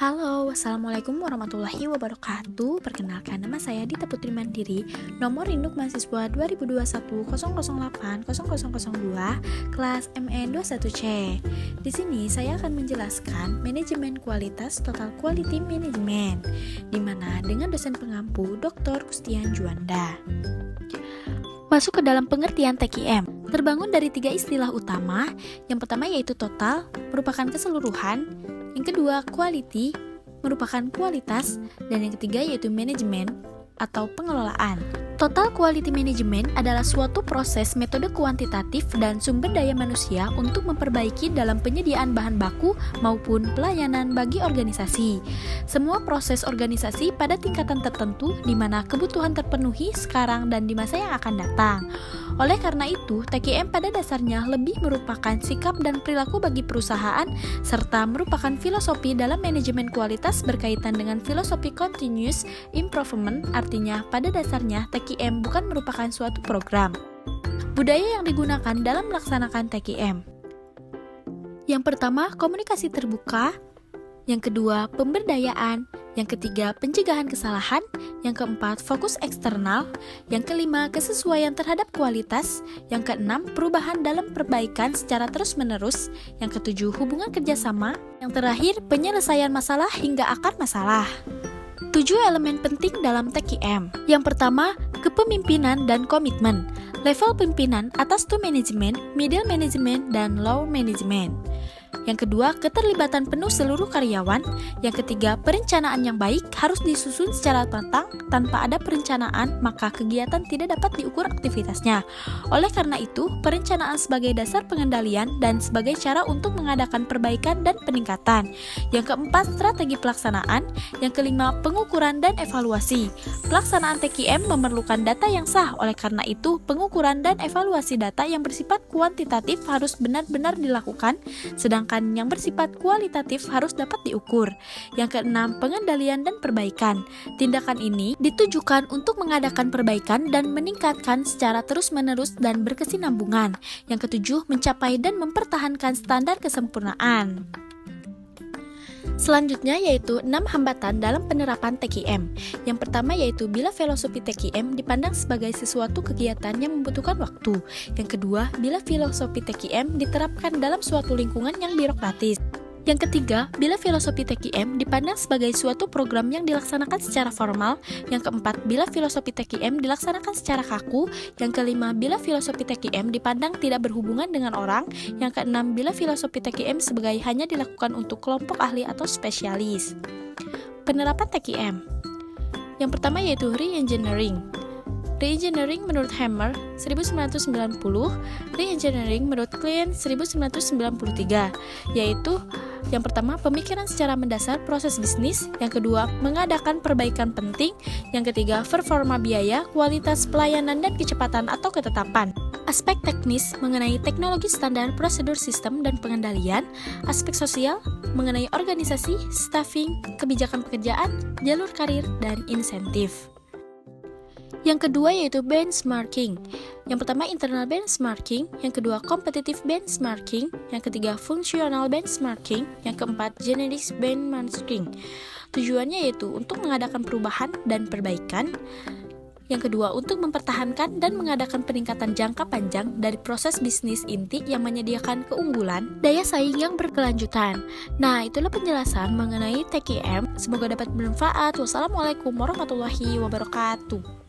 Halo, Assalamualaikum warahmatullahi wabarakatuh. Perkenalkan, nama saya Dita Putri Mandiri, nomor induk mahasiswa 2021 kelas MN21C. Di sini saya akan menjelaskan manajemen kualitas Total Quality Management, di mana dengan dosen pengampu Dr. Kustian Juanda. Masuk ke dalam pengertian TQM, terbangun dari 3 istilah utama. Yang pertama yaitu total, merupakan keseluruhan. Yang kedua, quality, merupakan kualitas. Dan yang ketiga yaitu manajemen atau pengelolaan. Total quality management adalah suatu proses metode kuantitatif dan sumber daya manusia untuk memperbaiki dalam penyediaan bahan baku maupun pelayanan bagi organisasi. Semua proses organisasi pada tingkatan tertentu di mana kebutuhan terpenuhi sekarang dan di masa yang akan datang. Oleh karena itu, TQM pada dasarnya lebih merupakan sikap dan perilaku bagi perusahaan serta merupakan filosofi dalam manajemen kualitas berkaitan dengan filosofi continuous improvement. Artinya, pada dasarnya TQM bukan merupakan suatu program. Budaya yang digunakan dalam melaksanakan TQM. Yang pertama, komunikasi terbuka. Yang kedua, pemberdayaan. Yang ketiga, pencegahan kesalahan. Yang keempat, fokus eksternal. Yang kelima, kesesuaian terhadap kualitas. Yang keenam, perubahan dalam perbaikan secara terus-menerus. Yang ketujuh, hubungan kerjasama. Yang terakhir, penyelesaian masalah hingga akar masalah. 7 elemen penting dalam TQM. Yang pertama, kepemimpinan dan komitmen. Level pimpinan atas to management, middle management, dan low management. Yang kedua, keterlibatan penuh seluruh karyawan. Yang ketiga, perencanaan yang baik harus disusun secara matang. Tanpa ada perencanaan, maka kegiatan tidak dapat diukur aktivitasnya. Oleh karena itu, perencanaan sebagai dasar pengendalian dan sebagai cara untuk mengadakan perbaikan dan peningkatan. Yang keempat, strategi pelaksanaan. Yang kelima, pengukuran dan evaluasi. Pelaksanaan TQM memerlukan data yang sah. Oleh karena itu, pengukuran dan evaluasi data yang bersifat kuantitatif harus benar-benar dilakukan, sedangkan yang bersifat kualitatif harus dapat diukur. Yang keenam, pengendalian dan perbaikan. Tindakan ini ditujukan untuk mengadakan perbaikan dan meningkatkan secara terus-menerus dan berkesinambungan. Yang ketujuh, mencapai dan mempertahankan standar kesempurnaan. Selanjutnya yaitu 6 hambatan dalam penerapan TQM. Yang pertama yaitu bila filosofi TQM dipandang sebagai sesuatu kegiatan yang membutuhkan waktu. Yang kedua, bila filosofi TQM diterapkan dalam suatu lingkungan yang birokratis. Yang ketiga, bila filosofi TQM dipandang sebagai suatu program yang dilaksanakan secara formal. Yang keempat, bila filosofi TQM dilaksanakan secara kaku. Yang kelima, bila filosofi TQM dipandang tidak berhubungan dengan orang. Yang keenam, bila filosofi TQM sebagai hanya dilakukan untuk kelompok ahli atau spesialis. Penerapan TQM. Yang pertama yaitu re-engineering. Re-engineering menurut Hammer 1990, re-engineering menurut Klein 1993, yaitu yang pertama, pemikiran secara mendasar proses bisnis. Yang kedua, mengadakan perbaikan penting. Yang ketiga, performa biaya, kualitas pelayanan, dan kecepatan atau ketetapan. Aspek teknis mengenai teknologi standar, prosedur sistem, dan pengendalian. Aspek sosial mengenai organisasi, staffing, kebijakan pekerjaan, jalur karir, dan insentif. Yang kedua yaitu benchmarking. Yang pertama internal benchmarking, yang kedua competitive benchmarking, yang ketiga functional benchmarking, yang keempat generic benchmarking. Tujuannya yaitu untuk mengadakan perubahan dan perbaikan. Yang kedua, untuk mempertahankan dan mengadakan peningkatan jangka panjang dari proses bisnis inti yang menyediakan keunggulan, daya saing yang berkelanjutan. Nah, itulah penjelasan mengenai TQM. Semoga dapat bermanfaat. Wassalamualaikum warahmatullahi wabarakatuh.